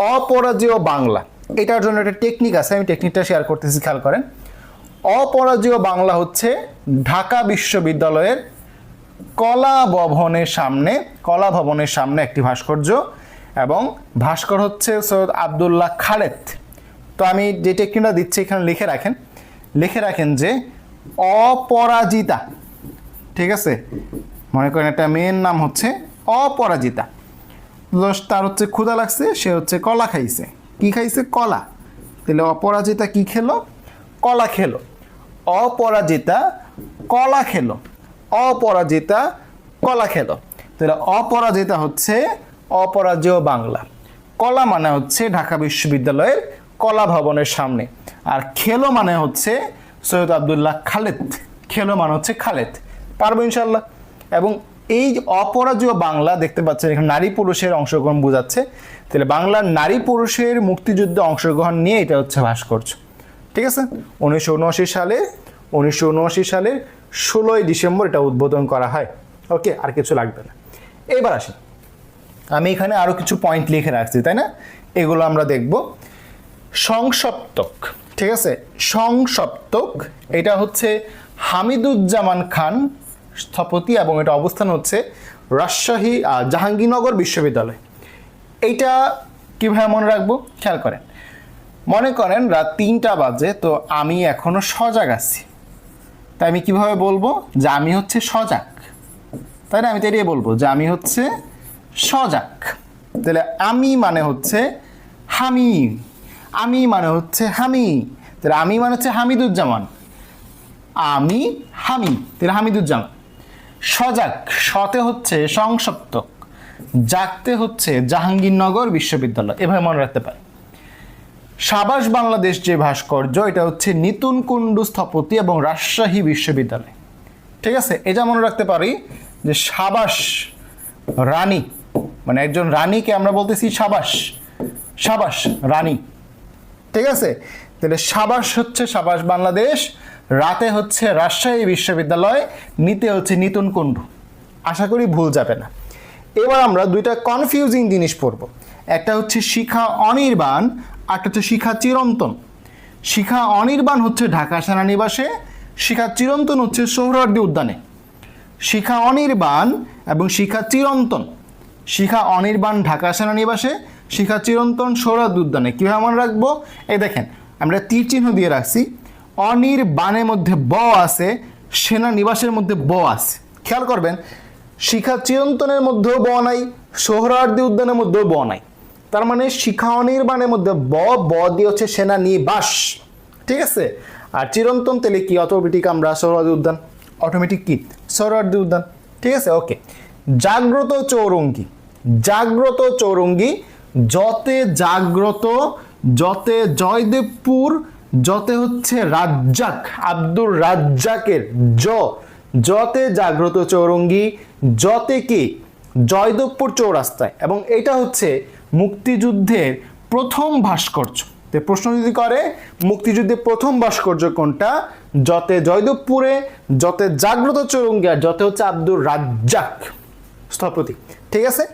অপরাজেয় বাংলা, এটার জন্য একটা টেকনিক আছে, আমি টেকনিকটা শেয়ার করতেছি, খেয়াল করেন। অপরাজেয় বাংলা হচ্ছে ঢাকা বিশ্ববিদ্যালয়ের কলা ভবনের সামনে একটি ভাস্কর্য, এবং ভাস্কর হচ্ছে সৈয়দ আব্দুল্লাহ খালেদ। তো আমি যে টেকনিকটা দিচ্ছি এখানে লিখে রাখেন যে অপরাজিতা, ঠিক আছে? মনে করেন একটা মেয়ের নাম হচ্ছে অপরাজিতা, তার হচ্ছে ক্ষুধা লাগছে, সে হচ্ছে কলা খাইছে। কি খাইছে? কলা। তাহলে অপরাজিতা কি খেলো? কলা খেলো। অপরাজিতা কলা খেলো, অপরাজিতা কলা খেলো। তাহলে অপরাজিতা হচ্ছে অপরাজেয় বাংলা, কলা মানে হচ্ছে ঢাকা বিশ্ববিদ্যালয়ের কলা ভবনের সামনে, আর খেলো মানে হচ্ছে সৈয়দ আব্দুল্লাহ খালেদ, খেলো মানে হচ্ছে খালেদ। পারবো ইনশাল্লাহ। এবং এই অপরাজেয় বাংলা দেখতে পাচ্ছেন এখানে নারী পুরুষের অংশগ্রহণ বোঝাচ্ছে, তাহলে বাংলার নারী পুরুষের মুক্তিযুদ্ধে অংশগ্রহণ নিয়ে এটা হচ্ছে ভাস্কর্য, ঠিক আছে? 1979 সালের 16ই ডিসেম্বর এটা উদ্বোধন করা হয়। ওকে, আর কিছু লাগবে না। এবার আসি, আমি এখানে আরো কিছু পয়েন্ট লিখে রাখছি, তাই না? এগুলো আমরা দেখব। সংসপ্তক, ঠিক আছে? সংসপ্তক এটা হচ্ছে হামিদুজ্জামান খান স্থপতি, এবং এটা অবস্থান হচ্ছে রাজশাহী জাহাঙ্গীরনগর বিশ্ববিদ্যালয়। এইটা কিভাবে মনে রাখবো? খেয়াল করেন, মনে করেন রাত 3টা বাজে, তো আমি এখনো সজাগ আছি, তাই আমি কিভাবে বলবো যে আমি হচ্ছে সজাগ, তাই না? আমি তো এটাই বলবো যে আমি হচ্ছে সজাগ। তাহলে আমি মানে হচ্ছে হামি, আমি মানে হচ্ছে হামি, তাহলে আমি মানে হচ্ছে হামিদুজ্জামান, আমি হামি, তাহলে হামিদুজ্জামান। সজাগ, সতে হচ্ছে সংসপ্তক, জাগতে হচ্ছে জাহাঙ্গীরনগর বিশ্ববিদ্যালয়, এভাবে মনে রাখতে পারে। সাবাস বাংলাদেশ যে ভাস্কর্য, এটা হচ্ছে নিতুন কুণ্ডু স্থপতি এবং রাজশাহী বিশ্ববিদ্যালয়, ঠিক আছে? এটা মনে রাখতে পারি যে সাবাস রানী, মানে একজন রানীকে আমরা বলতেছি সাবাস, সাবাস রানী, ঠিক আছে? তাহলে সাবাস হচ্ছে সাবাস বাংলাদেশ, রাতে হচ্ছে রাজশাহী বিশ্ববিদ্যালয়, নিতে হচ্ছে নিতুন কুণ্ডু। আশা করি ভুল যাবে না। এবার আমরা দুইটা কনফিউজিং জিনিস পড়ব, একটা হচ্ছে শিখা অনির্বাণ, একটা হচ্ছে শিখা চিরন্তন। শিখা অনির্বাণ হচ্ছে ঢাকা সেনানিবাসে, শিখা চিরন্তন হচ্ছে সোহরাওয়ার্দী উদ্যানে। শিখা অনির্বাণ এবং শিখা চিরন্তন, শিখা অনির্বাণ ঢাকা সেনানিবাসে, শিখা চিরন্তন সোহরাওয়ার্দী উদ্যানে। কীভাবে মনে রাখবো? এই দেখেন, আমরা তীর চিহ্ন দিয়ে রাখছি, অনির্বাণের মধ্যে ব আছে, সেনানিবাসের মধ্যে ব আছে। খেয়াল করবেন, শিখা চিরন্তনের মধ্যেও ব নাই, সোহরাওয়ার্দী উদ্যানের মধ্যেও ব নাই। তার মানে শিখা অনির্বাণের মধ্যে ব দিয়ে হচ্ছে সেনানিবাস, ঠিক আছে? আর চিরন্তন তেলে কি অটোমেটিক আমরা সোহরাওয়ার্দী উদ্যান, অটোমেটিক কি সোহরাওয়ার্দী উদ্যান, ঠিক আছে? ওকে। জাগ্রত চৌরঙ্গী, জাগ্রত চৌরঙ্গী, যতে জাগ্রত, যতে জয়দেবপুর, যতে হচ্ছে রাজ্জাক, আব্দুর রাজ্জাকের যতে জাগ্রত চৌরঙ্গী, যতে কি জয়দেবপুর চৌরাস্তায়, এবং এটা হচ্ছে মুক্তিযুদ্ধের প্রথম ভাস্কর্য। তো প্রশ্ন যদি করে মুক্তিযুদ্ধের প্রথম ভাস্কর্য কোনটা, যতে জয়দেবপুরে, যতে জাগ্রত চৌরঙ্গী, আর যতে হচ্ছে আব্দুর রাজ্জাক স্থপতি, ঠিক আছে?